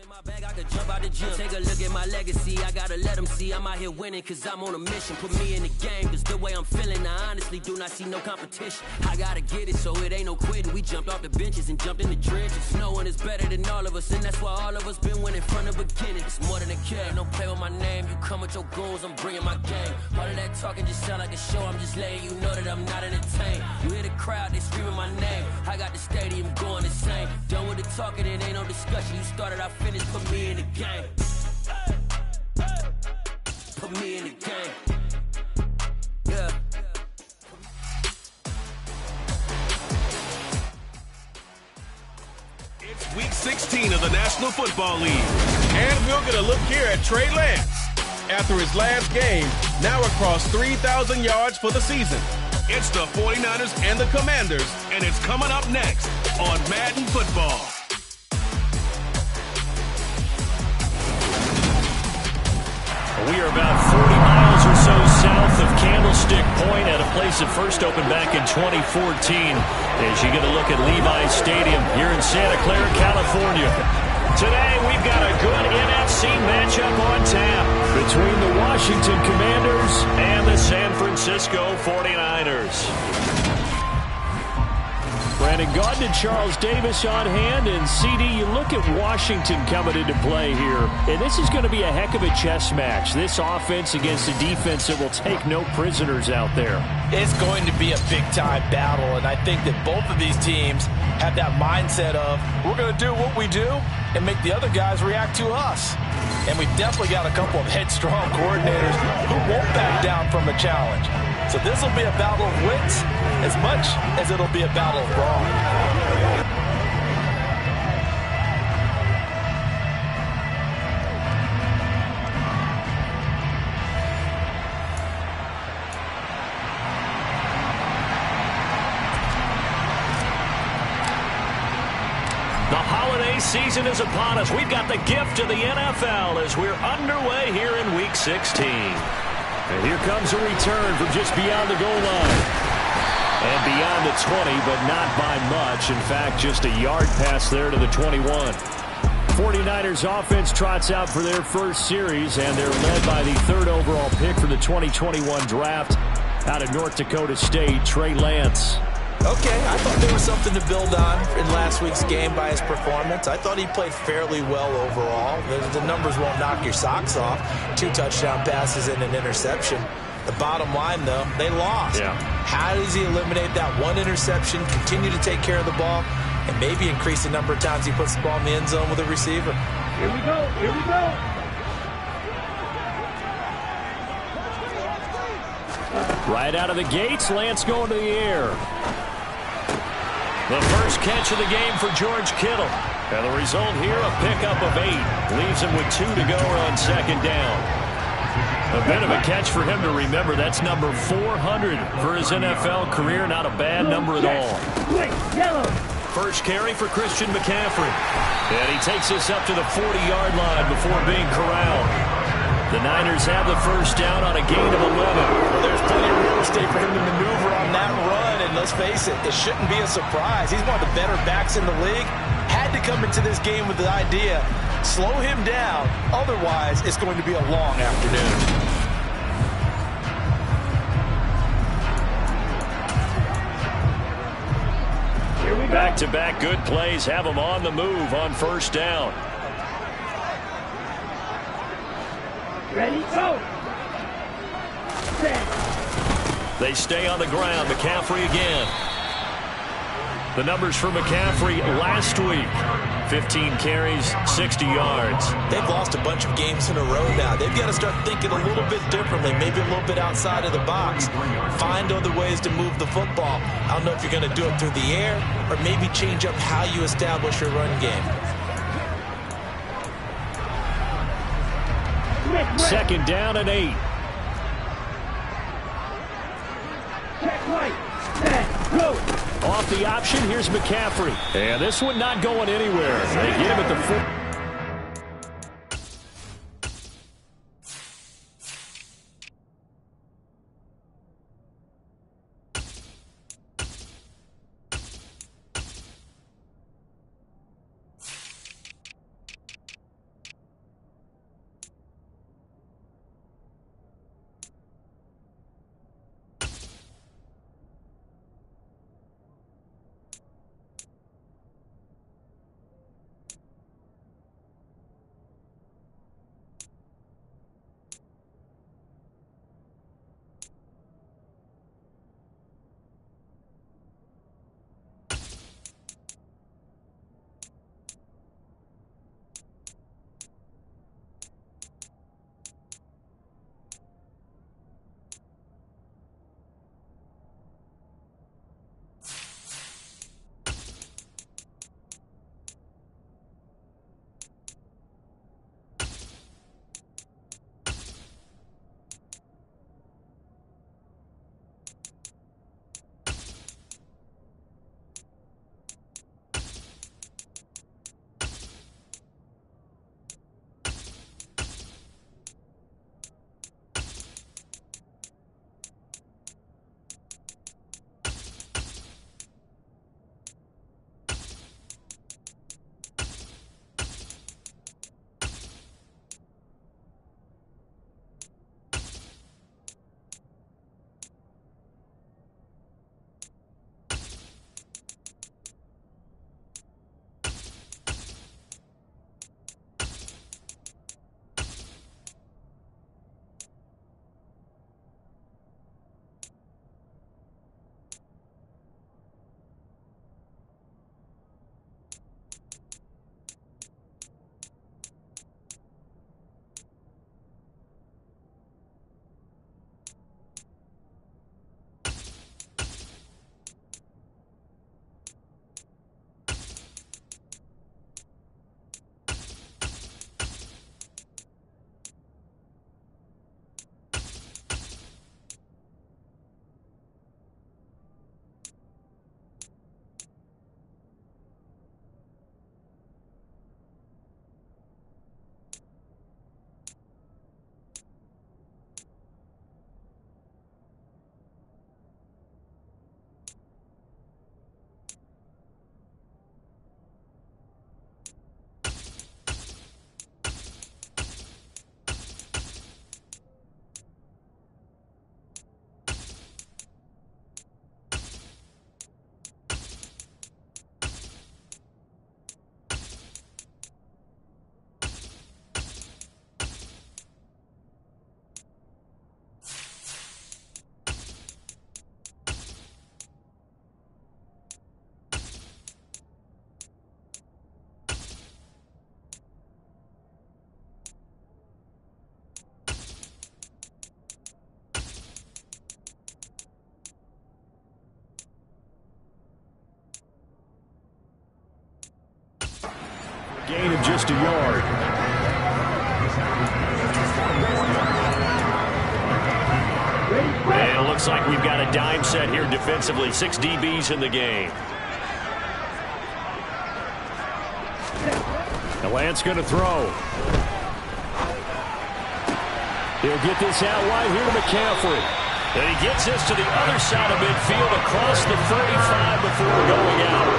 My bag, I could jump out the gym. Take a look at my legacy. I gotta let them see I'm out here winning, cause I'm on a mission. Put me in the game, cause the way I'm feeling, I honestly do not see no competition. I gotta get it, so it ain't no quitting. We jumped off the benches and jumped in the trenches. No one is better than all of us, and that's why all of us been winning from the beginning. It's more than a care, don't play with my name. You come with your goals, I'm bringing my game. All of that talking just sound like a show. I'm just letting you know that I'm not entertained. You hear the crowd, they screaming my name. I got the stadium going insane. Done with the talking, it ain't no discussion. You started, I finished, put me in the game. Put me in the game. Yeah. It's week 16 of the National Football League. And we're going to look here at Trey Lance. After his last game, now across 3,000 yards for the season. It's the 49ers and the Commanders, and it's coming up next on Madden Football. We are about 40 miles or so south of Candlestick Point at a place that first opened back in 2014 as you get a look at Levi's Stadium here in Santa Clara, California. Today we've got a good NFC matchup on tap between the Washington Commanders and the San Francisco 49ers. Brandon Gaudin and Charles Davis on hand, and CD, you look at Washington coming into play here, and this is going to be a heck of a chess match. This offense against a defense that will take no prisoners out there. It's going to be a big-time battle, and I think that both of these teams have that mindset of, we're going to do what we do and make the other guys react to us. And we've definitely got a couple of headstrong coordinators who won't back down from a challenge. So this will be a battle of wits as much as it'll be a battle of brawn. Season is upon us. We've got the gift of the NFL as we're underway here in Week 16. And here comes a return from just beyond the goal line. And beyond the 20, but not by much. In fact, just a yard pass there to the 21. 49ers offense trots out for their first series, and they're led by the third overall pick for the 2021 draft out of North Dakota State, Trey Lance. Okay, I thought there was something to build on in last week's game by his performance. I thought he played fairly well overall. The numbers won't knock your socks off. 2 touchdown passes and an interception. The bottom line, though, they lost. Yeah. How does he eliminate that one interception, continue to take care of the ball, and maybe increase the number of times he puts the ball in the end zone with a receiver? Here we go. Here we go. Right out of the gates, Lance going to the air. The first catch of the game for George Kittle. And the result here, a pickup of 8. Leaves him with 2 to go on second down. A bit of a catch for him to remember. That's number 400 for his NFL career. Not a bad number at all. First carry for Christian McCaffrey. And he takes this up to the 40-yard line before being corralled. The Niners have the first down on a gain of 11. Well, there's plenty of real estate for him to maneuver on that run, and let's face it, it shouldn't be a surprise. He's one of the better backs in the league. Had to come into this game with the idea, slow him down, otherwise it's going to be a long afternoon. Back-to-back good plays have him on the move on first down. Ready, go! They stay on the ground. McCaffrey again. The numbers for McCaffrey last week. 15 carries, 60 yards. They've lost a bunch of games in a row now. They've got to start thinking a little bit differently, maybe a little bit outside of the box. Find other ways to move the football. I don't know if you're going to do it through the air or maybe change up how you establish your run game. Second down and 8. Check right. Set. Go. Off the option, here's McCaffrey. And this one not going anywhere. They get him at the 4. Gain of just a yard. And it looks like we've got a dime set here defensively. 6 DBs in the game. Now Lance going to throw. He'll get this out wide here to McCaffrey. And he gets this to the other side of midfield across the 35 before going out.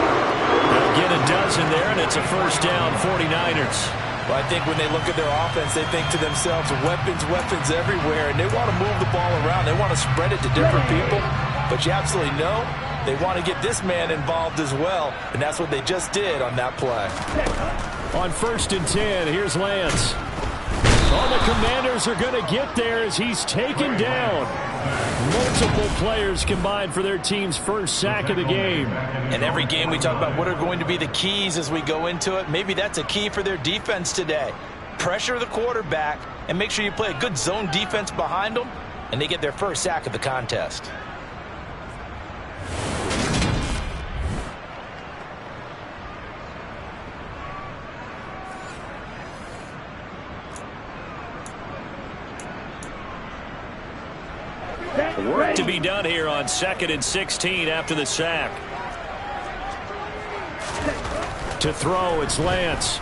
They'll get a dozen there, and it's a first down, 49ers. Well, I think when they look at their offense, they think to themselves, weapons, weapons everywhere, and they want to move the ball around. They want to spread it to different people, but you absolutely know they want to get this man involved as well, and that's what they just did on that play. On 1st and 10, here's Lance. All the Commanders are going to get there as he's taken down. Multiple players combined for their team's first sack of the game. And every game we talk about what are going to be the keys as we go into it. Maybe that's a key for their defense today. Pressure the quarterback and make sure you play a good zone defense behind them, and they get their first sack of the contest. Work to be done here on 2nd and 16 after the sack. To throw, it's Lance.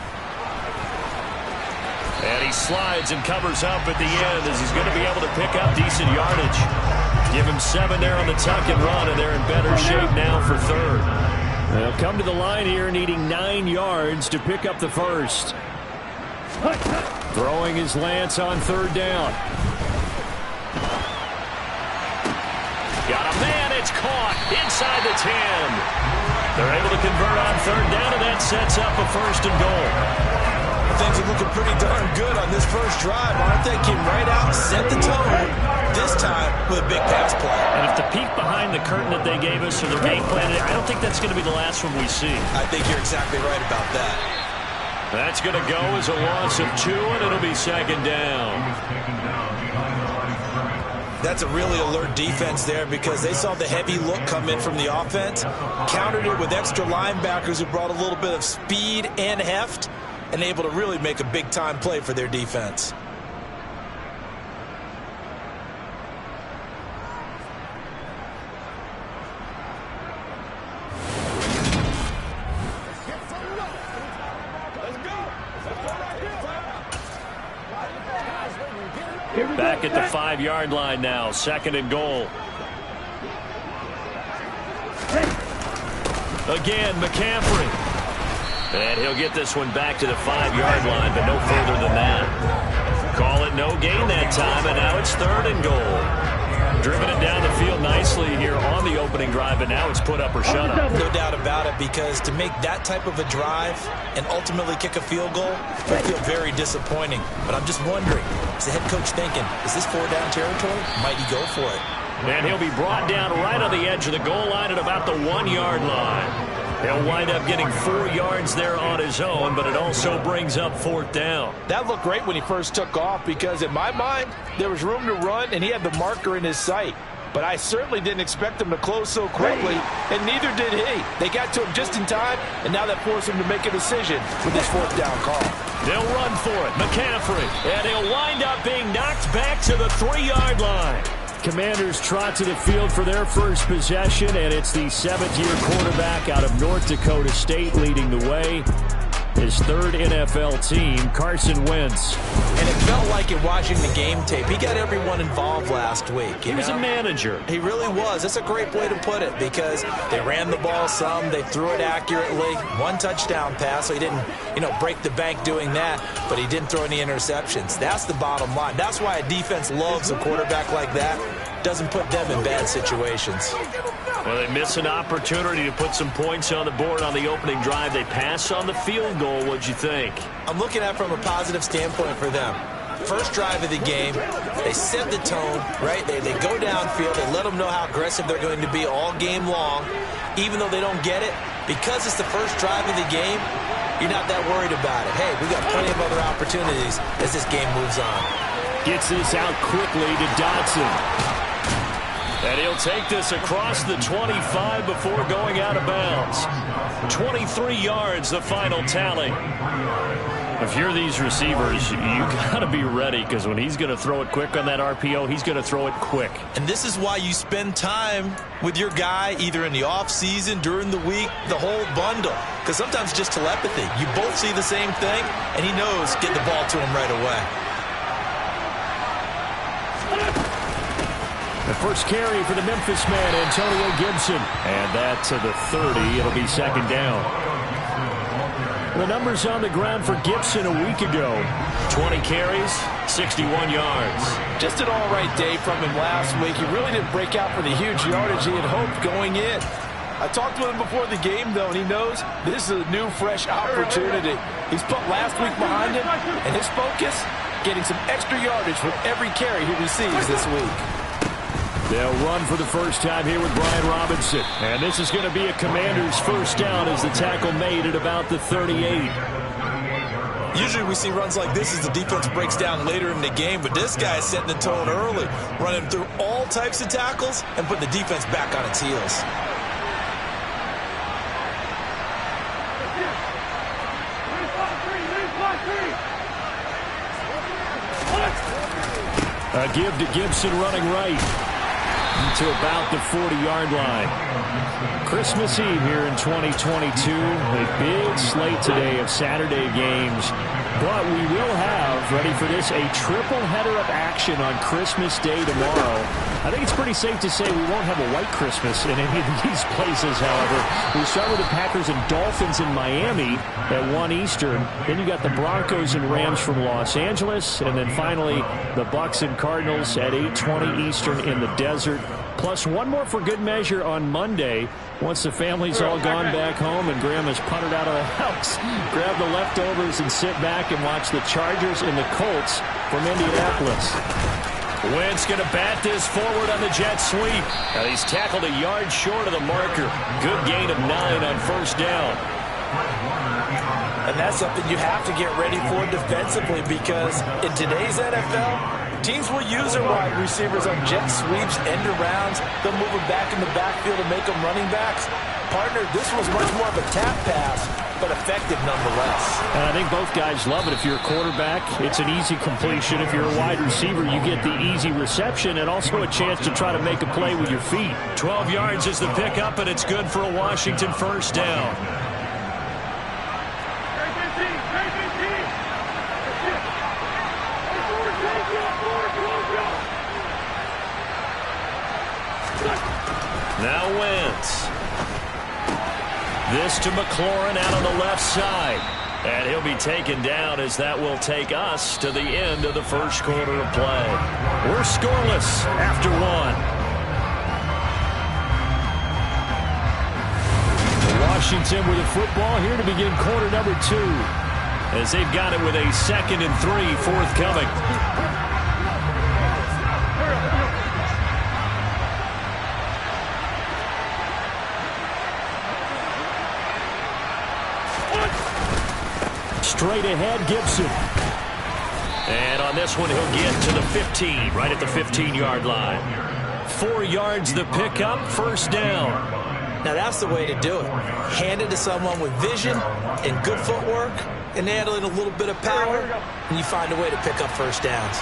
And he slides and covers up at the end as he's going to be able to pick up decent yardage. Give him 7 there on the tuck and run, and they're in better shape now for 3rd. They'll come to the line here needing 9 yards to pick up the first. Throwing is Lance on 3rd down. Got a man, it's caught inside the 10. They're able to convert on 3rd down, and that sets up a 1st and goal. Things are looking pretty darn good on this first drive, aren't they? Came right out, set the tone, this time with a big pass play. And if the peek behind the curtain that they gave us or their game plan, I don't think that's going to be the last one we see. I think you're exactly right about that. That's going to go as a loss of 2, and it'll be 2nd down. That's a really alert defense there because they saw the heavy look come in from the offense, countered it with extra linebackers who brought a little bit of speed and heft, and able to really make a big-time play for their defense. Back at the 5-yard line now, 2nd and goal. Again, McCaffrey. And he'll get this one back to the 5-yard line, but no further than that. Call it no gain that time, and now it's 3rd and goal. Driven it down the field nicely here on the opening drive, but now it's put up or shut up. No doubt about it, because to make that type of a drive and ultimately kick a field goal would feel very disappointing. But I'm just wondering, is the head coach thinking, is this 4-down territory? Might he go for it? And he'll be brought down right on the edge of the goal line at about the 1-yard line. He'll wind up getting 4 yards there on his own, but it also brings up 4th down. That looked great when he first took off because, in my mind, there was room to run, and he had the marker in his sight. But I certainly didn't expect him to close so quickly, and neither did he. They got to him just in time, and now that forced him to make a decision with this 4th down call. They'll run for it. McCaffrey, and he'll wind up being knocked back to the 3-yard line. Commanders trot to the field for their first possession, and it's the 7th-year quarterback out of North Dakota State leading the way. His 3rd NFL team, Carson Wentz. And it felt like in watching the game tape, he got everyone involved last week. He was a manager. He really was. That's a great way to put it because they ran the ball some, they threw it accurately. 1 touchdown pass, so he didn't, break the bank doing that, but he didn't throw any interceptions. That's the bottom line. That's why a defense loves a quarterback like that. Doesn't put them in bad situations. Well, they miss an opportunity to put some points on the board on the opening drive. They pass on the field goal. What'd you think? I'm looking at it from a positive standpoint for them. First drive of the game, they set the tone, right? They go downfield. They let them know how aggressive they're going to be all game long. Even though they don't get it, because it's the first drive of the game, you're not that worried about it. Hey, we got plenty of other opportunities as this game moves on. Gets this out quickly to Dodson. And he'll take this across the 25 before going out of bounds. 23 yards, the final tally. If you're these receivers, you got to be ready, because when he's going to throw it quick on that RPO, he's going to throw it quick. And this is why you spend time with your guy either in the offseason, during the week, the whole bundle. Because sometimes just telepathy. You both see the same thing, and he knows get the ball to him right away. The first carry for the Memphis man, Antonio Gibson. And that to the 30. It'll be second down. The numbers on the ground for Gibson a week ago. 20 carries, 61 yards. Just an all-right day from him last week. He really didn't break out for the huge yardage he had hoped going in. I talked with him before the game, though, and he knows this is a new, fresh opportunity. He's put last week behind him, and his focus, getting some extra yardage with every carry he receives this week. They'll run for the first time here with Brian Robinson. And this is going to be a Commander's first down as the tackle made at about the 38. Usually we see runs like this as the defense breaks down later in the game, but this guy is setting the tone early, running through all types of tackles and putting the defense back on its heels. A give to Gibson running right to about the 40-yard line. Christmas Eve here in 2022. A big slate today of Saturday games. But we will have, ready for this, a triple header of action on Christmas Day tomorrow. I think it's pretty safe to say we won't have a white Christmas in any of these places, however. We start with the Packers and Dolphins in Miami at 1 Eastern. Then you got the Broncos and Rams from Los Angeles. And then finally, the Bucs and Cardinals at 8:20 Eastern in the desert. Plus one more for good measure on Monday. Once the family's all gone back home and Grandma's puttered out of the house, grab the leftovers and sit back and watch the Chargers and the Colts from Indianapolis. Wentz going to bat this forward on the jet sweep. Now he's tackled a yard short of the marker. Good gain of 9 on first down. And that's something you have to get ready for defensively, because in today's NFL, teams will use their wide receivers on jet sweeps, end arounds. They'll move them back in the backfield and make them running backs. Partner, this was much more of a tap pass, but effective nonetheless. And I think both guys love it. If you're a quarterback, it's an easy completion. If you're a wide receiver, you get the easy reception and also a chance to try to make a play with your feet. 12 yards is the pickup, and it's good for a Washington first down. Now Wentz. This to McLaurin out on the left side. And he'll be taken down, as that will take us to the end of the first quarter of play. We're scoreless after 1. Washington with the football here to begin quarter number 2, as they've got it with a 2nd and 3 forthcoming. Straight ahead, Gibson. And on this one, he'll get to the 15, right at the 15-yard line. 4 yards the pickup, first down. Now that's the way to do it. Hand it to someone with vision and good footwork, and add in a little bit of power, and you find a way to pick up first downs.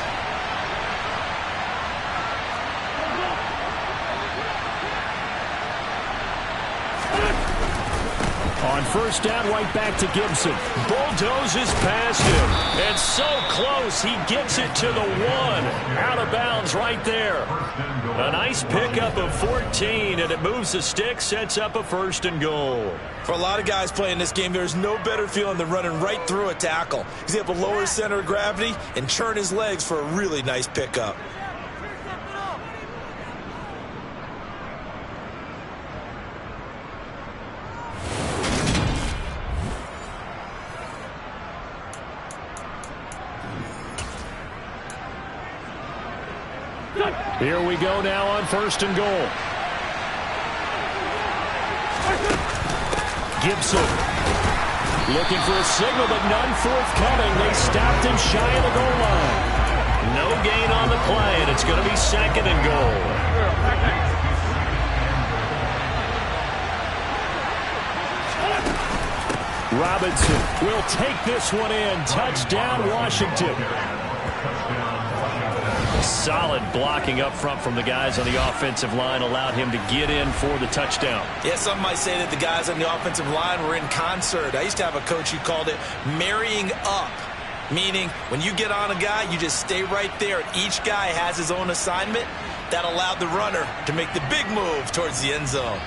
On first down, right back to Gibson. Bulldozes past him. And so close, he gets it to the 1. Out of bounds right there. A nice pickup of 14, and it moves the stick, sets up a 1st and goal. For a lot of guys playing this game, there's no better feeling than running right through a tackle. He's able to lower his center of gravity and churn his legs for a really nice pickup. Here we go now on 1st and goal. Gibson looking for a signal, but none forthcoming. They stopped him shy of the goal line. No gain on the play, and it's going to be 2nd and goal. Robinson will take this one in. Touchdown, Washington. Solid blocking up front from the guys on the offensive line allowed him to get in for the touchdown. Yeah, some might say that the guys on the offensive line were in concert. I used to have a coach who called it marrying up, meaning when you get on a guy, you just stay right there. Each guy has his own assignment. That allowed the runner to make the big move towards the end zone.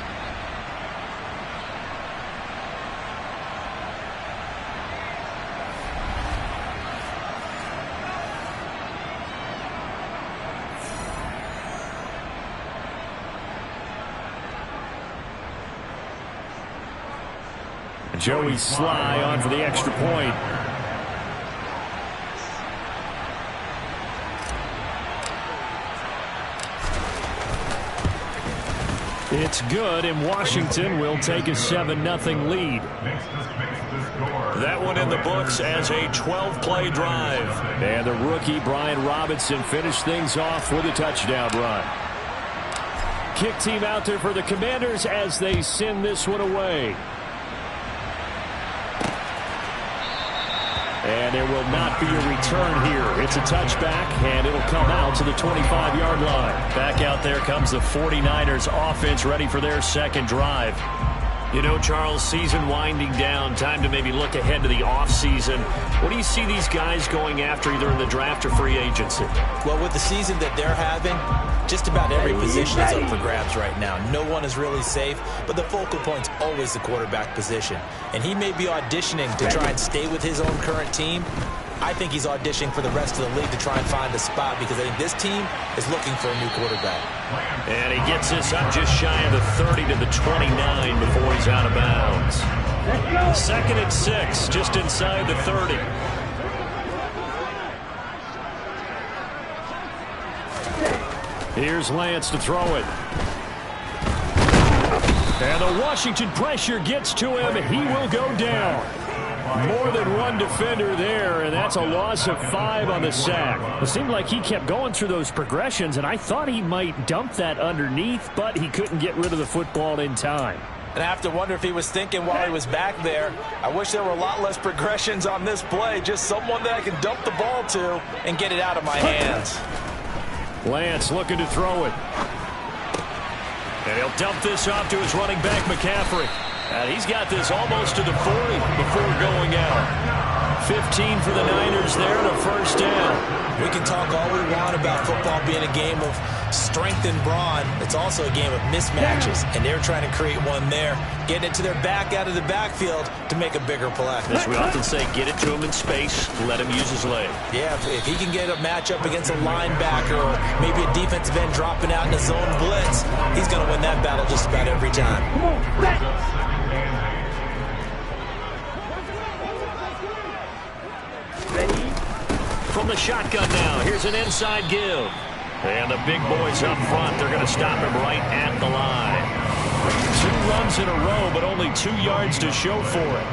Joey Sly on for the extra point. It's good, and Washington will take a 7-0 lead. That one in the books as a 12-play drive. And the rookie, Brian Robinson, finished things off with a touchdown run. Kick team out there for the Commanders as they send this one away. And there will not be a return here. It's a touchback, and it'll come out to the 25-yard line. Back out there comes the 49ers offense ready for their second drive. You know, Charles, season winding down, time to maybe look ahead to the offseason. What do you see these guys going after either in the draft or free agency? Well, with the season that they're having, just about every position is up for grabs right now. No one is really safe, but the focal point's always the quarterback position. And he may be auditioning to try and stay with his own current team. I think he's auditioning for the rest of the league to try and find a spot because I think this team is looking for a new quarterback. And he gets this up just shy of the 30 to the 29 before he's out of bounds. 2nd and 6, just inside the 30. Here's Lance to throw it. And the Washington pressure gets to him. He will go down. More than one defender there, and that's a loss of 5 on the sack. It seemed like he kept going through those progressions, and I thought he might dump that underneath, but he couldn't get rid of the football in time. And I have to wonder if he was thinking while he was back there, I wish there were a lot less progressions on this play, just someone that I can dump the ball to and get it out of my hands. Lance looking to throw it. And he'll dump this off to his running back, McCaffrey. And he's got this almost to the 40 before going out. 15 for the Niners there and a first down. We can talk all we want about football being a game of strength and brawn. It's also a game of mismatches, and they're trying to create one there, getting it to their back out of the backfield to make a bigger play. As we often say, get it to him in space, let him use his leg. Yeah, if he can get a matchup against a linebacker or maybe a defensive end dropping out in a zone blitz, he's going to win that battle just about every time. Come on, back. From the shotgun now, here's an inside give. And the big boys up front, they're going to stop him right at the line. 2 runs in a row, but only 2 yards to show for it.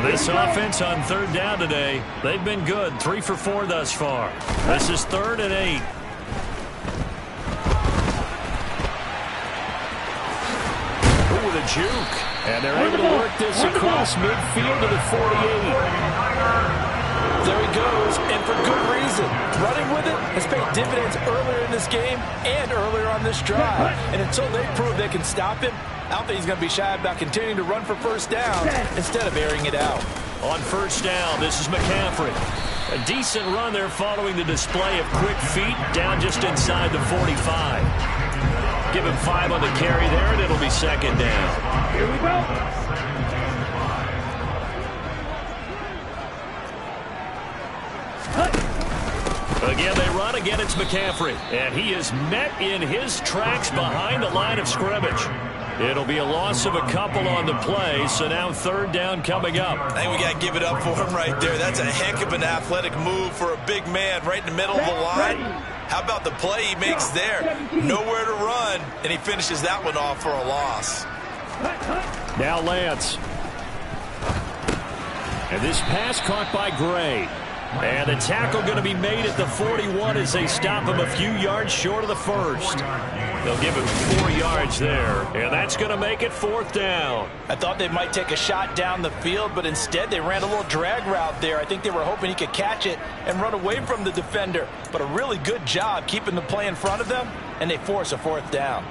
This offense on 3rd down today, they've been good. 3 for 4 thus far. This is 3rd and 8. Ooh, with a juke. And they're able to work this across midfield to the 48. There he goes, and for good reason. Running with it has paid dividends earlier in this game and earlier on this drive. And until they prove they can stop him, I don't think he's going to be shy about continuing to run for first down instead of airing it out. On first down, this is McCaffrey. A decent run there following the display of quick feet down just inside the 45. Give him 5 on the carry there, and it'll be 2nd down. Here we go. Again, they run. Again, it's McCaffrey. And he is met in his tracks behind the line of scrimmage. It'll be a loss of a couple on the play, so now third down coming up. I think we got to give it up for him right there. That's a heck of an athletic move for a big man right in the middle of the line. How about the play he makes there? Nowhere to run, and he finishes that one off for a loss. Now Lance. And this pass caught by Gray. And the tackle going to be made at the 41 as they stop him a few yards short of the first. They'll give him 4 yards there, and that's going to make it fourth down. I thought they might take a shot down the field, but instead they ran a little drag route there. I think they were hoping he could catch it and run away from the defender. But a really good job keeping the play in front of them, and they force a fourth down.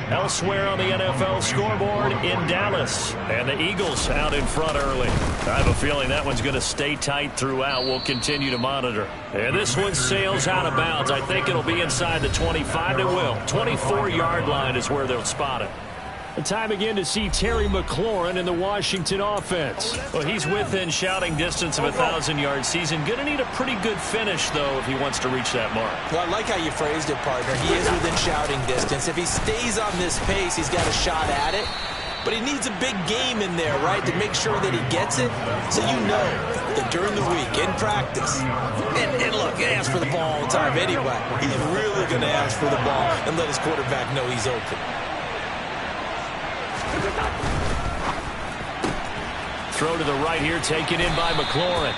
Elsewhere on the NFL scoreboard in Dallas, and the Eagles out in front early. I have a feeling that one's going to stay tight throughout. We'll continue to monitor. And this one sails out of bounds. I think it'll be inside the 25. It will. 24-yard line is where they'll spot it. The time again to see Terry McLaurin in the Washington offense. Well, he's within shouting distance of a 1,000-yard season. Going to need a pretty good finish, though, if he wants to reach that mark. Well, I like how you phrased it, partner. He is within shouting distance. If he stays on this pace, he's got a shot at it. But he needs a big game in there, right, to make sure that he gets it. So you know that during the week, in practice, and look, he asks for the ball all the time anyway. He's really going to ask for the ball and let his quarterback know he's open. Throw to the right here, taken in by McLaurin.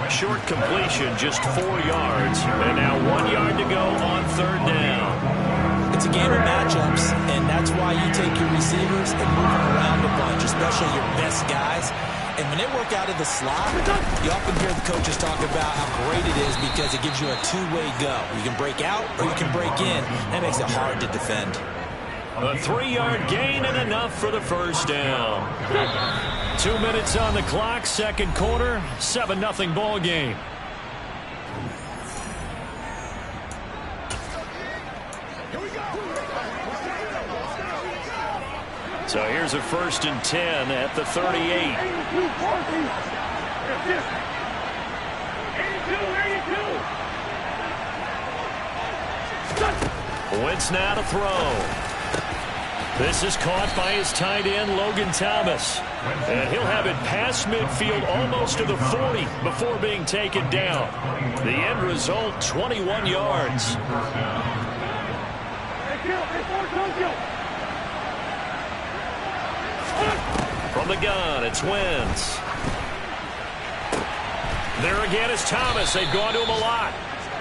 Short completion, just 4 yards. And now 1 yard to go on third down. It's a game of matchups, and that's why you take your receivers and move them around a bunch, especially your best guys. And when they work out of the slot, you often hear the coaches talk about how great it is because it gives you a two-way go. You can break out or you can break in. That makes it hard to defend. A 3-yard gain and enough for the first down. 2 minutes on the clock, second quarter, 7-0 ball game. So here's a 1st and 10 at the 38. Wentz now to throw. This is caught by his tight end, Logan Thomas. And he'll have it past midfield almost to the 40 before being taken down. The end result, 21 yards. From the gun, it's Wentz. There again is Thomas. They've gone to him a lot.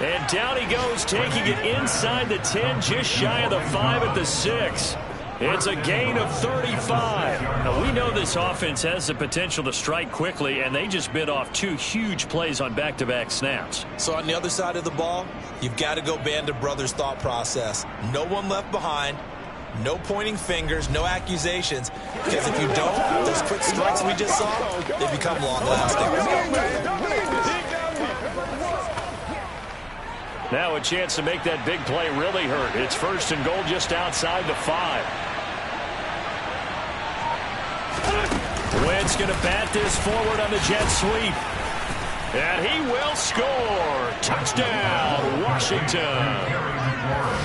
And down he goes, taking it inside the 10, just shy of the 5 at the 6. It's a gain of 35. Now, we know this offense has the potential to strike quickly, and they just bit off 2 huge plays on back-to-back snaps. So on the other side of the ball, you've got to go Band of Brothers thought process. No one left behind. No pointing fingers, no accusations. Because if you don't, those quick strikes we just saw, they become long-lasting. Now a chance to make that big play really hurt. It's 1st and goal just outside the 5. Wentz going to bat this forward on the jet sweep. And he will score. Touchdown, Washington.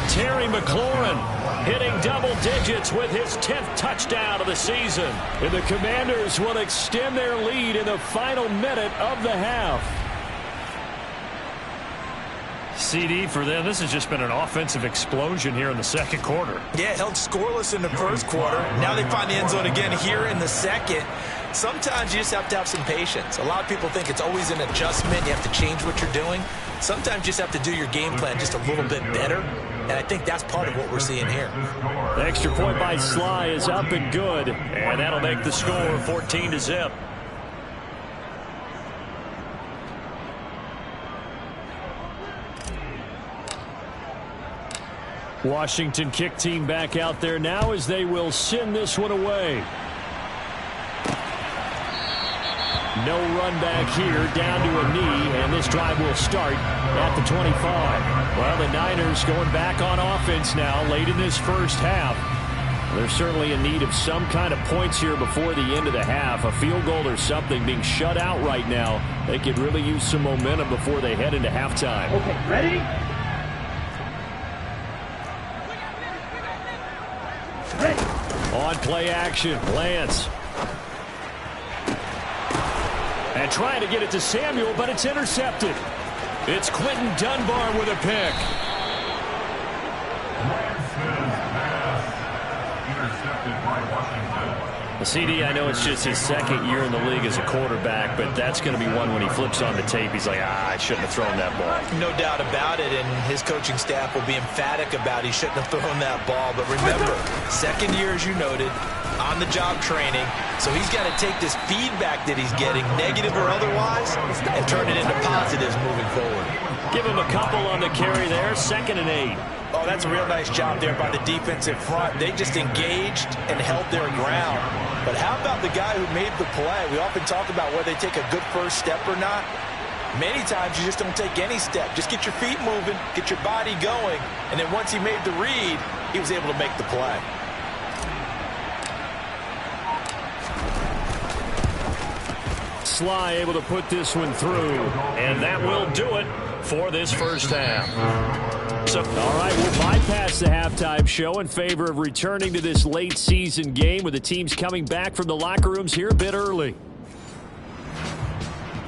Terry McLaurin hitting double digits with his 10th touchdown of the season. And the Commanders will extend their lead in the final minute of the half. CD for them. This has just been an offensive explosion here in the second quarter. Yeah, held scoreless in the first quarter. Now they find the end zone again here in the second. Sometimes you just have to have some patience. A lot of people think it's always an adjustment. You have to change what you're doing. Sometimes you just have to do your game plan just a little bit better. And I think that's part of what we're seeing here. The extra point by Sly is up and good. And that'll make the score 14-0. Washington kick team back out there now as they will send this one away. No run back here, down to a knee, and this drive will start at the 25. Well, the Niners going back on offense now late in this first half. They're certainly in need of some kind of points here before the end of the half. A field goal or something, being shut out right now. They could really use some momentum before they head into halftime. Okay, ready? Ready. play action. Lance. And trying to get it to Samuel, but it's intercepted. It's Quentin Dunbar with a pick. CD, I know it's just his second year in the league as a quarterback, but that's going to be one when he flips on the tape. He's like, I shouldn't have thrown that ball. No doubt about it, and his coaching staff will be emphatic about he shouldn't have thrown that ball. But remember, second year, as you noted, on-the-job training, so he's got to take this feedback that he's getting, negative or otherwise, and turn it into positives moving forward. Give him a couple on the carry there, 2nd and 8. Oh, that's a real nice job there by the defensive front. They just engaged and held their ground. But how about the guy who made the play? We often talk about whether they take a good first step or not. Many times you just don't take any step. Just get your feet moving, get your body going, and then once he made the read, he was able to make the play. Sly able to put this one through, and that will do it for this first half. So, all right, we'll bypass the halftime show in favor of returning to this late season game with the teams coming back from the locker rooms here a bit early.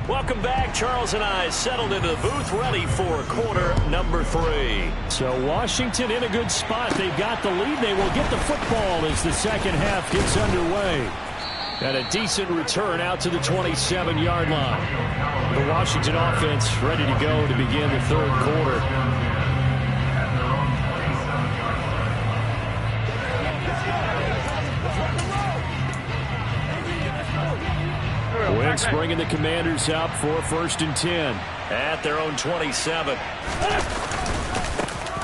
Welcome back. Charles and I settled into the booth ready for quarter number 3. So Washington in a good spot. They've got the lead. They will get the football as the second half gets underway. And a decent return out to the 27-yard line. The Washington offense ready to go to begin the third quarter. Wentz bringing the Commanders up for 1st and 10 at their own 27.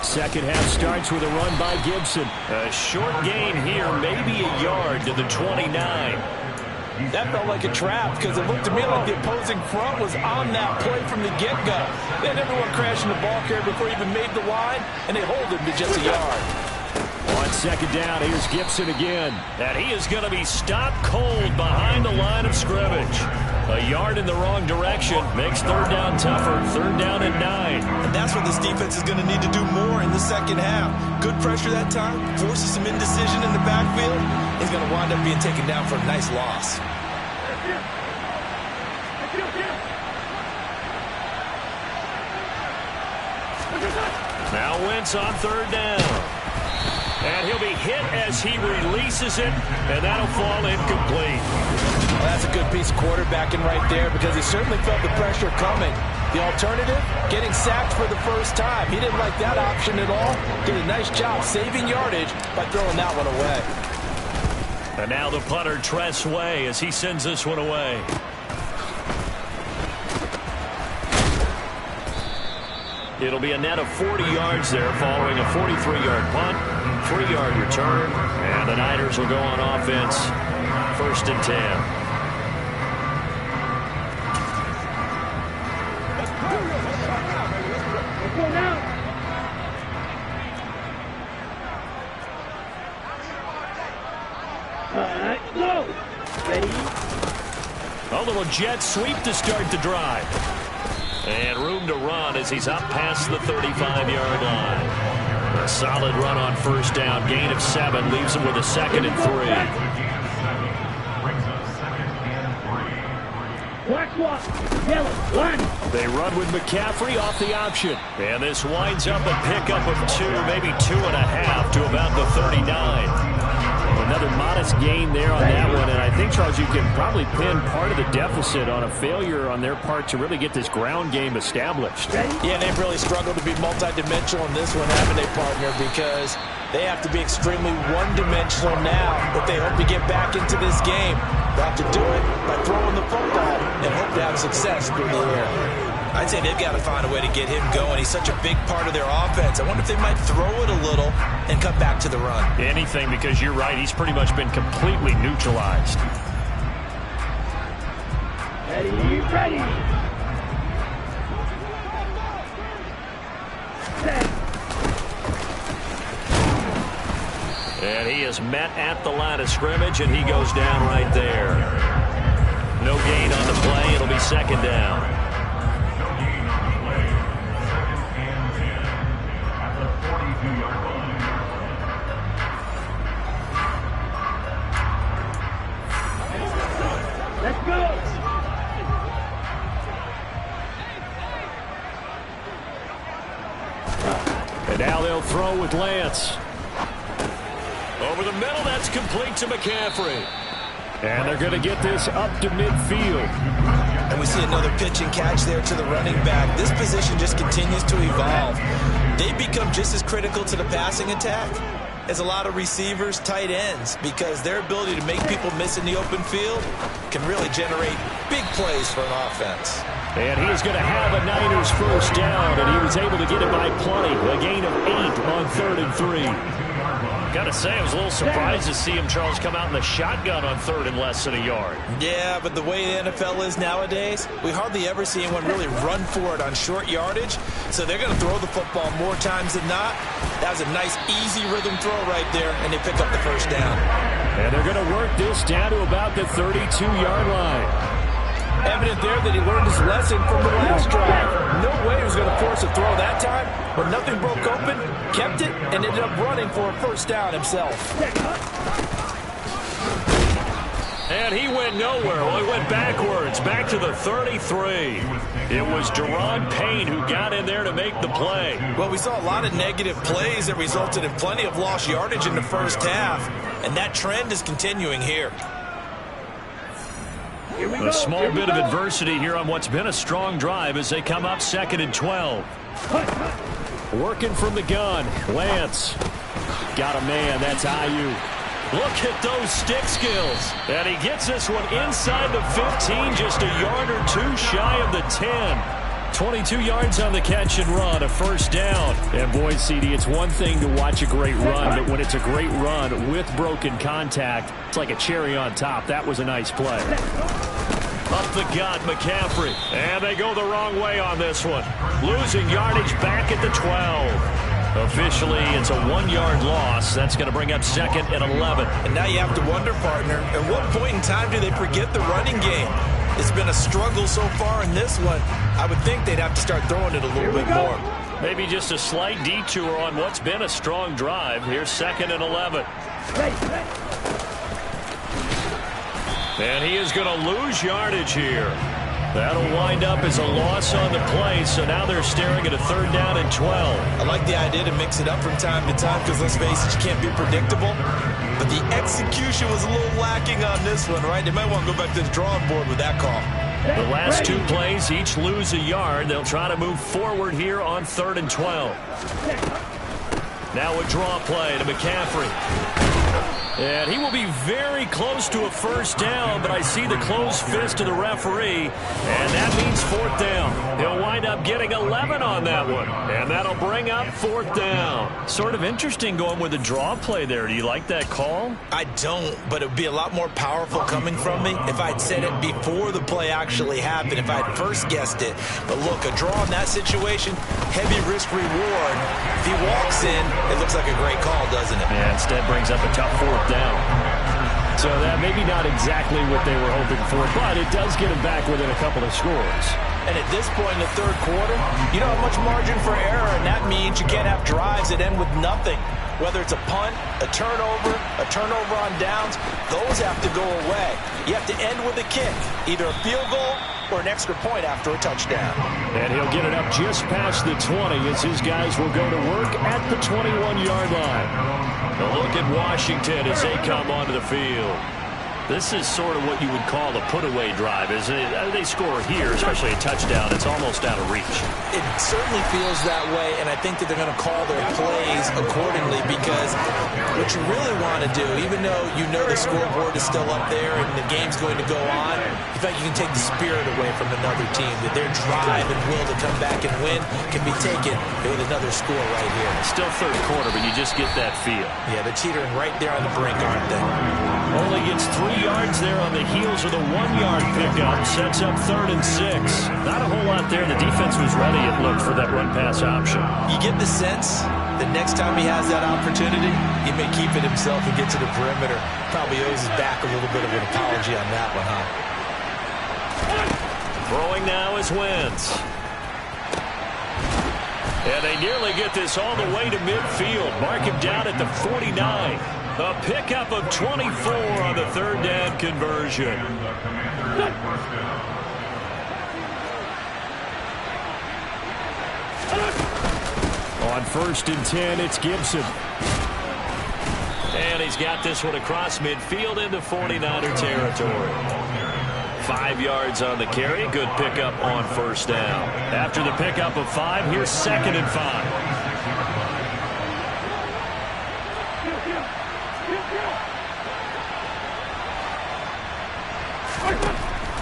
Second half starts with a run by Gibson. A short gain here, maybe a yard to the 29. That felt like a trap because it looked to me like the opposing front was on that play from the get-go. They had everyone crashing the ball carrier before he even made the line, and they hold him to just a yard. On second down, here's Gibson again. And he is going to be stopped cold behind the line of scrimmage. A yard in the wrong direction makes third down tougher. Third down and 9. And that's what this defense is going to need to do more in the second half. Good pressure that time, forces some indecision in the backfield. He's going to wind up being taken down for a nice loss. Now Wentz on third down. And he'll be hit as he releases it, and that'll fall incomplete. Well, that's a good piece of quarterbacking right there because he certainly felt the pressure coming. The alternative, getting sacked for the first time. He didn't like that option at all. Did a nice job saving yardage by throwing that one away. And now the punter, Tress Way, as he sends this one away. It'll be a net of 40 yards there following a 43-yard punt, 3-yard return, and the Niners will go on offense. 1st and 10. A little jet sweep to start the drive. And room to run as he's up past the 35-yard line. A solid run on first down. Gain of 7 leaves him with a 2nd and 3. They run with McCaffrey off the option. And this winds up a pickup of 2, maybe 2.5 to about the 39. Another modest gain there on that one, and I think, Charles, you can probably pin part of the deficit on a failure on their part to really get this ground game established. Yeah, they've really struggled to be multidimensional in this one, haven't they, partner, because they have to be extremely one-dimensional now if they hope to get back into this game. They'll have to do it by throwing the football and hope to have success through the air. I'd say they've got to find a way to get him going. He's such a big part of their offense. I wonder if they might throw it a little and cut back to the run. Anything, because you're right. He's pretty much been completely neutralized. Ready. And he is met at the line of scrimmage, and he goes down right there. No gain on the play. It'll be 2nd down. Now they'll throw with Lance. Over the middle, that's complete to McCaffrey. And they're going to get this up to midfield. And we see another pitch and catch there to the running back. This position just continues to evolve. They become just as critical to the passing attack as a lot of receivers, tight ends, because their ability to make people miss in the open field can really generate big plays for an offense. And he's going to have a Niners first down, and he was able to get it by plenty. A gain of 8 on 3rd and 3. Got to say, I was a little surprised to see him, Charles, come out in the shotgun on 3rd and less than a yard. Yeah, but the way the NFL is nowadays, we hardly ever see anyone really run for it on short yardage. So they're going to throw the football more times than not. That was a nice, easy rhythm throw right there, and they pick up the first down. And they're going to work this down to about the 32-yard line. Evident there that he learned his lesson from the last drive. No way he was going to force a throw that time, but nothing broke open, kept it, and ended up running for a first down himself. And he went nowhere. Well, he went backwards, back to the 33. It was Deron Payne who got in there to make the play. Well, we saw a lot of negative plays that resulted in plenty of lost yardage in the first half, and that trend is continuing here. A small bit of adversity here on what's been a strong drive as they come up 2nd and 12. Working from the gun, Lance. Got a man, that's Ayuk. Look at those stick skills. And he gets this one inside the 15, just a yard or two shy of the 10. 22 yards on the catch and run, a first down. And boy, CD, it's one thing to watch a great run, but when it's a great run with broken contact, it's like a cherry on top. That was a nice play. Up the gut, McCaffrey. And they go the wrong way on this one. Losing yardage back at the 12. Officially, it's a 1-yard loss. That's going to bring up 2nd and 11. And now you have to wonder, partner, at what point in time do they forget the running game? It's been a struggle so far in this one. I would think they'd have to start throwing it a little bit more. Maybe just a slight detour on what's been a strong drive. Here's 2nd and 11. And he is going to lose yardage here. That'll wind up as a loss on the play, so now they're staring at a 3rd down and 12. I like the idea to mix it up from time to time because, let's face it, you can't be predictable. But the execution was a little lacking on this one, right? They might want to go back to the drawing board with that call. The last 2 plays each lose a yard. They'll try to move forward here on 3rd and 12. Now a draw play to McCaffrey. And he will be very close to a first down, but I see the closed fist of the referee, and that means 4th down. He'll wind up getting 11 on that one, and that'll bring up 4th down. Sort of interesting going with a draw play there. Do you like that call? I don't, but it would be a lot more powerful coming from me if I'd said it before the play actually happened, if I'd first guessed it. But look, a draw in that situation, heavy risk reward. If he walks in, it looks like a great call, doesn't it? Yeah, instead brings up a tough 4th down. So that maybe not exactly what they were hoping for, but it does get them back within a couple of scores. And at this point in the 3rd quarter, you don't have much margin for error, and that means you can't have drives that end with nothing. Whether it's a punt, a turnover on downs, those have to go away. You have to end with a kick, either a field goal or an extra point after a touchdown. And he'll get it up just past the 20 as his guys will go to work at the 21-yard line. A look at Washington as they come onto the field. This is sort of what you would call a put-away drive, isn't it? They score here, especially a touchdown. It's almost out of reach. It certainly feels that way, and I think that they're going to call their plays accordingly because what you really want to do, even though you know the scoreboard is still up there and the game's going to go on, in fact, you can take the spirit away from another team, that their drive and will to come back and win can be taken with another score right here. Still 3rd quarter, but you just get that feel. Yeah, they're teetering right there on the brink, aren't they? Only gets 3 yards there on the heels of the 1-yard pickup. Sets up 3rd and 6. Not a whole lot there. The defense was ready, it looked, for that run-pass option. You get the sense that next time he has that opportunity, he may keep it himself and get to the perimeter. Probably owes his back a little bit of an apology on that one, huh? Throwing now is Wentz. And they nearly get this all the way to midfield. Mark him down at the 49. A pickup of 24 on the 3rd down conversion. On first and 10, it's Gibson. And he's got this one across midfield into 49er territory. 5 yards on the carry. Good pickup on first down. After the pickup of 5, here's 2nd and 5.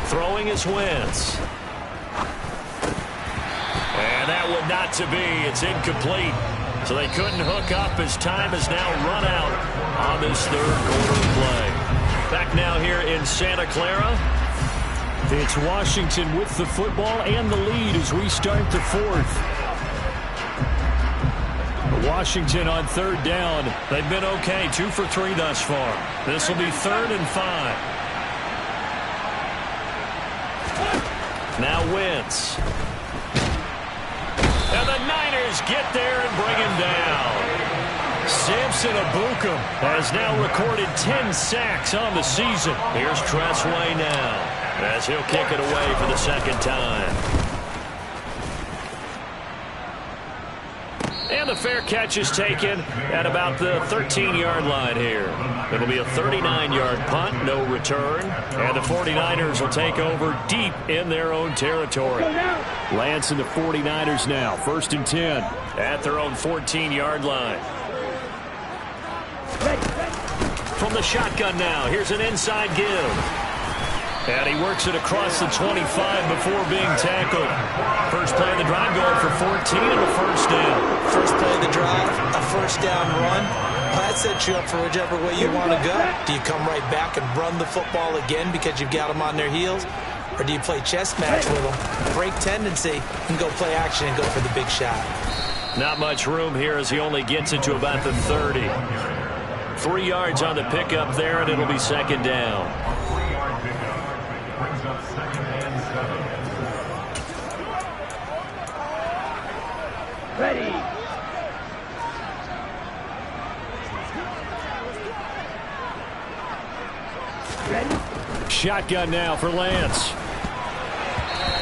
Throwing is Wentz. And that one not to be. It's incomplete. So they couldn't hook up as time has now run out on this third quarter play. Back now here in Santa Clara. It's Washington with the football and the lead as we start the fourth. Washington on third down. They've been okay. 2 for 3 thus far. This will be 3rd and 5. Now Wentz. And the Niners get there and bring him down. Samson Ebukam has now recorded 10 sacks on the season. Here's Tressway now as he'll kick it away for the second time. And the fair catch is taken at about the 13-yard line here. It'll be a 39-yard punt, no return. And the 49ers will take over deep in their own territory. Lance and the 49ers now, 1st and 10 at their own 14-yard line. From the shotgun now, here's an inside give. And he works it across the 25 before being tackled. First play of the drive going for 14 and a first down. First play of the drive, a first down run. That sets you up for whichever way you want to go. Do you come right back and run the football again because you've got them on their heels? Or do you play chess match with them, break tendency, and go play action and go for the big shot? Not much room here as he only gets it to about the 30. 3 yards on the pickup there, and it'll be 2nd down. Ready. Shotgun now for Lance.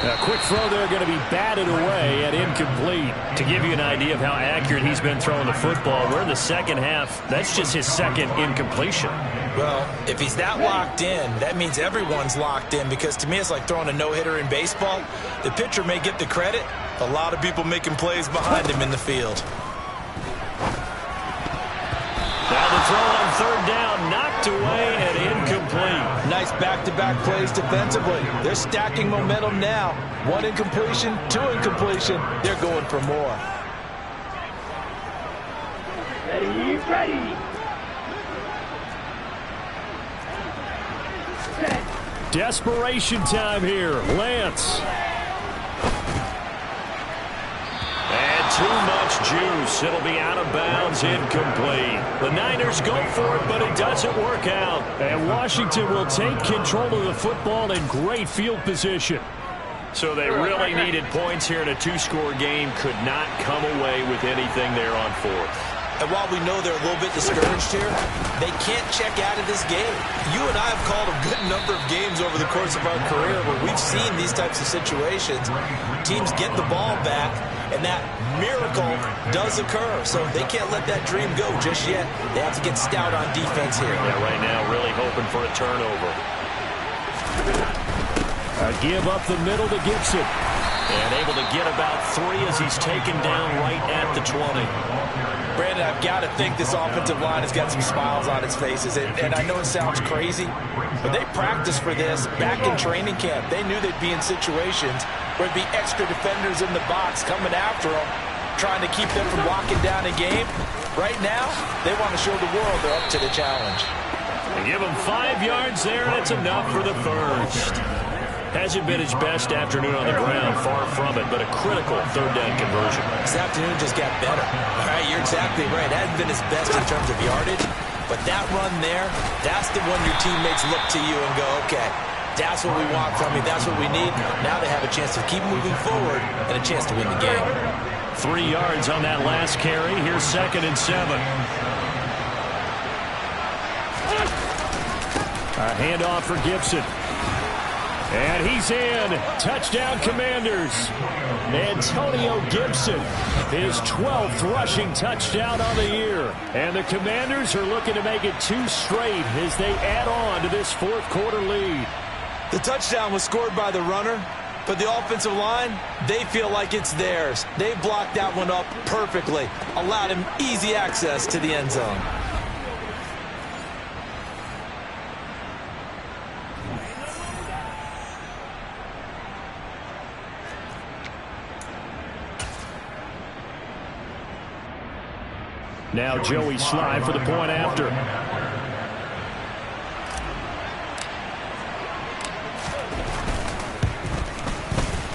A quick throw there going to be batted away and incomplete. To give you an idea of how accurate he's been throwing the football, we're in the second half. That's just his second incompletion. Well, if he's that locked in, that means everyone's locked in, because to me it's like throwing a no-hitter in baseball. The pitcher may get the credit, a lot of people making plays behind him in the field. Now the throw on third down, knocked away and incomplete. Nice back-to-back plays defensively. They're stacking momentum now. 1 incompletion, 2 incompletion. They're going for more. Ready, ready. Desperation time here. Lance. And too much juice. It'll be out of bounds, incomplete. The Niners go for it, but it doesn't work out. And Washington will take control of the football in great field position. So they really needed points here in a 2-score game. Could not come away with anything there on 4th. And while we know they're a little bit discouraged here, they can't check out of this game. You and I have called a good number of games over the course of our career where we've seen these types of situations. Teams get the ball back, and that miracle does occur. So they can't let that dream go just yet. They have to get stout on defense here. Yeah, right now really hoping for a turnover. A give up the middle to Gibson. And able to get about 3 as he's taken down right at the 20. Brandon, I've got to think this offensive line has got some smiles on its faces. And I know it sounds crazy, but they practiced for this back in training camp. They knew they'd be in situations where there'd be extra defenders in the box coming after them, trying to keep them from locking down a game. Right now, they want to show the world they're up to the challenge. They give them 5 yards there, and it's enough for the first. Hasn't been his best afternoon on the ground, far from it, but a critical third down conversion. This afternoon just got better. All right, you're exactly right. Hasn't been his best in terms of yardage, but that run there, that's the one your teammates look to you and go, okay, that's what we want from you. That's what we need. Now they have a chance to keep moving forward and a chance to win the game. 3 yards on that last carry. Here's 2nd and 7. A handoff for Gibson. And he's in. Touchdown, Commanders. Antonio Gibson, his 12th rushing touchdown on the year. And the Commanders are looking to make it 2 straight as they add on to this fourth quarter lead. The touchdown was scored by the runner, but the offensive line, they feel like it's theirs. They blocked that one up perfectly, allowed him easy access to the end zone. Now Joey Slye for the point after.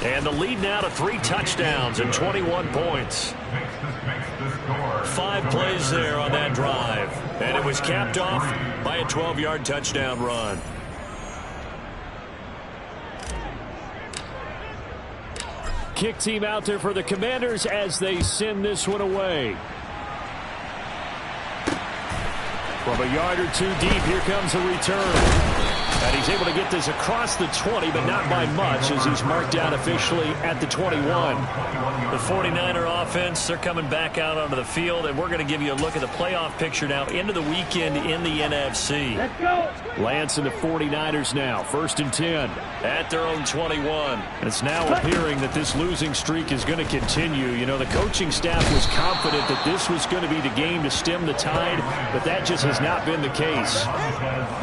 And the lead now to 3 touchdowns and 21 points. 5 plays there on that drive. And it was capped off by a 12-yard touchdown run. Kick team out there for the Commanders as they send this one away. From a yard or 2 deep, here comes a return. And he's able to get this across the 20, but not by much as he's marked down officially at the 21. The 49er offense, they're coming back out onto the field, and we're going to give you a look at the playoff picture now into the weekend in the NFC. Let's go. Lance and the 49ers now, 1st and 10. At their own 21. And it's now appearing that this losing streak is going to continue. You know, the coaching staff was confident that this was going to be the game to stem the tide, but that just has not been the case.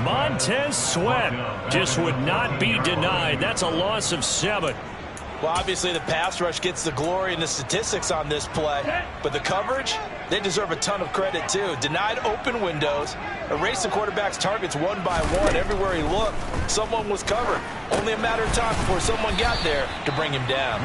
Montez Sweat just would not be denied. That's a loss of 7. Well, obviously the pass rush gets the glory and the statistics on this play, but the coverage, they deserve a ton of credit too. Denied open windows, erased the quarterback's targets one by one. Everywhere he looked, someone was covered. Only a matter of time before someone got there to bring him down.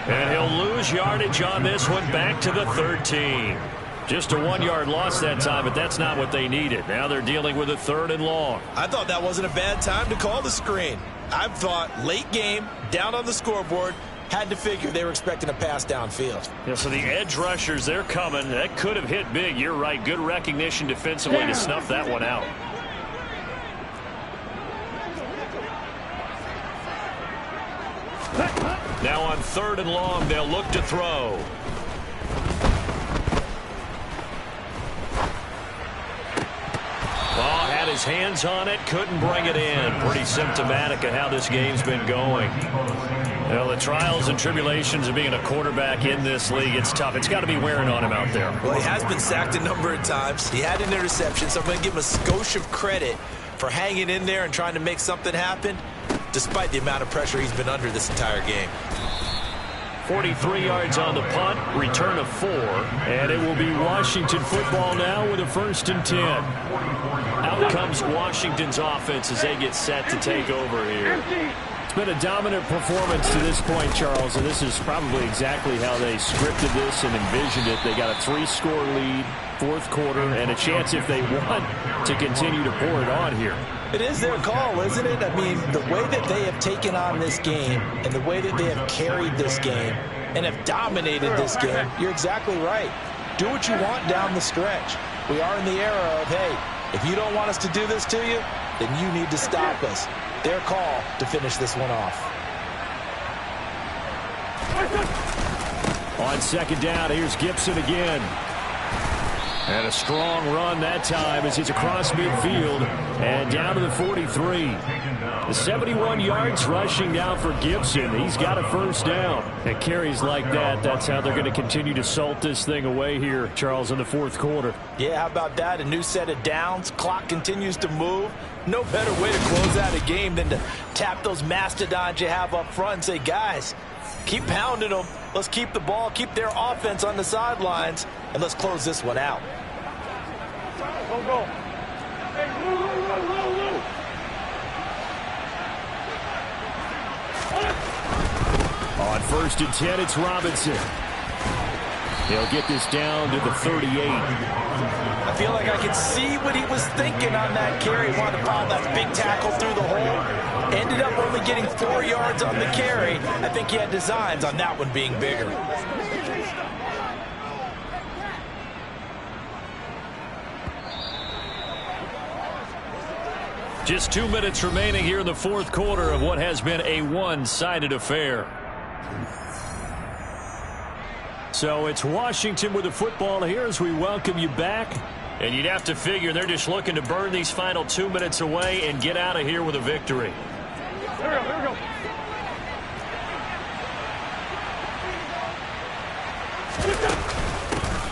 And he'll lose yardage on this one back to the 13. Just a 1-yard loss that time, but that's not what they needed. Now they're dealing with a 3rd and long. I thought that wasn't a bad time to call the screen. I thought late game, down on the scoreboard, had to figure they were expecting a pass downfield. Yeah, so the edge rushers, they're coming. That could have hit big. You're right. Good recognition defensively to snuff that one out. Now on 3rd and long, they'll look to throw. Ball had his hands on it, couldn't bring it in. Pretty symptomatic of how this game's been going. Well, the trials and tribulations of being a quarterback in this league, it's tough. It's got to be wearing on him out there. Well, he has been sacked a number of times. He had an interception, so I'm going to give him a skosh of credit for hanging in there and trying to make something happen, despite the amount of pressure he's been under this entire game. 43 yards on the punt, return of 4, and it will be Washington football now with a 1st and 10. Out comes Washington's offense as they get set to take over here. It's been a dominant performance to this point, Charles, and this is probably exactly how they scripted this and envisioned it. They got a 3-score lead, 4th quarter, and a chance if they want to continue to pour it on here. It is their call, isn't it? I mean, the way that they have taken on this game and the way that they have carried this game and have dominated this game, you're exactly right. Do what you want down the stretch. We are in the era of, hey, if you don't want us to do this to you, then you need to stop us. Their call to finish this one off. On 2nd down, here's Gibson again. And a strong run that time as he's across midfield and down to the 43. The 71 yards rushing down for Gibson. He's got a 1st down. And carries like that, that's how they're going to continue to salt this thing away here, Charles, in the 4th quarter. Yeah, how about that? A new set of downs. Clock continues to move. No better way to close out a game than to tap those mastodons you have up front and say, guys, keep pounding them. Let's keep the ball, keep their offense on the sidelines, and let's close this one out. Go, go. Hey, Lou. On 1st and 10, it's Robinson. He'll get this down to the 38. I feel like I can see what he was thinking on that carry. He wanted to pile that big tackle through the hole. Ended up only getting 4 yards on the carry. I think he had designs on that one being bigger. Just 2 minutes remaining here in the fourth quarter of what has been a one-sided affair. So it's Washington with the football here as we welcome you back. And you'd have to figure they're just looking to burn these final 2 minutes away and get out of here with a victory. Here we go.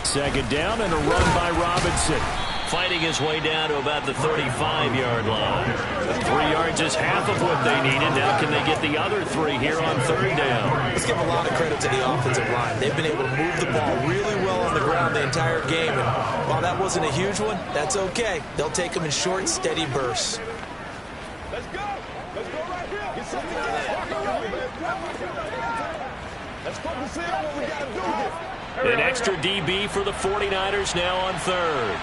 Second down and a run by Robinson. Fighting his way down to about the 35-yard line. 3 yards is half of what they needed. Now can they get the other 3 here on third down? Let's give a lot of credit to the offensive line. They've been able to move the ball really well on the ground the entire game. And while that wasn't a huge one, that's okay. They'll take them in short, steady bursts. Let's go. Let's go right here. Get something together. Let's focus in on what we got to do here. An extra DB for the 49ers now on third.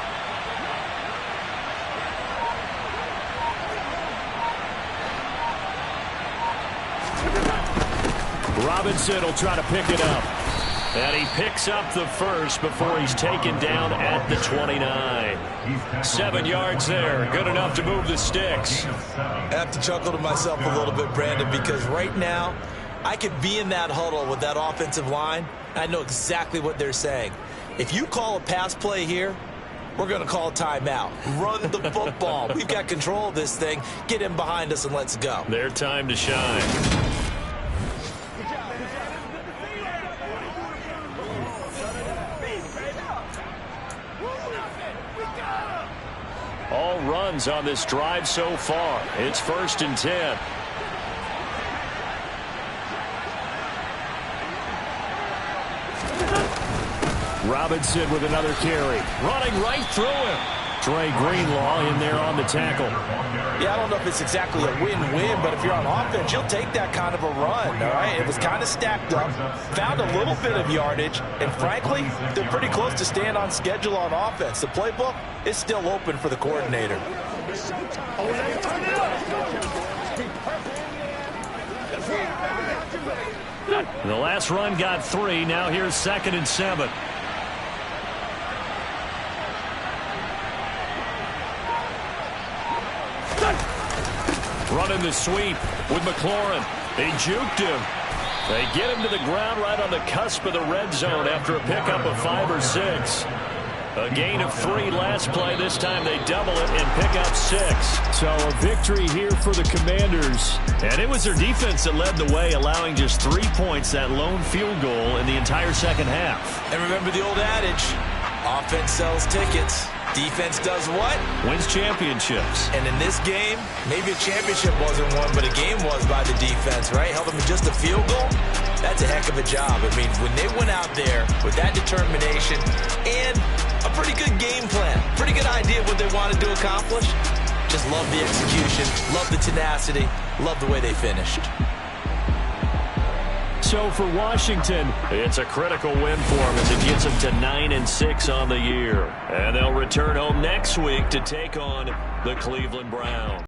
Robinson will try to pick it up. And he picks up the first before he's taken down at the 29. 7 yards there. Good enough to move the sticks. I have to chuckle to myself a little bit, Brandon, because right now I could be in that huddle with that offensive line. I know exactly what they're saying. If you call a pass play here, we're going to call a timeout. Run the football. We've got control of this thing. Get in behind us and let's go. Their time to shine. All runs on this drive so far. It's 1st and 10. Robinson with another carry. Running right through him. Dre Greenlaw in there on the tackle. Yeah, I don't know if it's exactly a win-win, but if you're on offense, you'll take that kind of a run, all right? It was kind of stacked up, found a little bit of yardage, and frankly, they're pretty close to staying on schedule on offense. The playbook is still open for the coordinator. The last run got 3. Now here's 2nd and 7. Running the sweep with McLaurin. They juked him. They get him to the ground right on the cusp of the red zone after a pickup of 5 or 6. A gain of 3 last play. This time they double it and pick up 6. So a victory here for the Commanders. And it was their defense that led the way, allowing just 3 points, that lone field goal in the entire second half. And remember the old adage, offense sells tickets. Defense does what? Wins championships. And in this game, maybe a championship wasn't won, but a game was by the defense, right? Held them to just a field goal. That's a heck of a job. I mean, when they went out there with that determination and a pretty good game plan, pretty good idea of what they wanted to accomplish, just love the execution, love the tenacity, love the way they finished. So for Washington, it's a critical win for them as it gets them to 9-6 on the year. And they'll return home next week to take on the Cleveland Browns.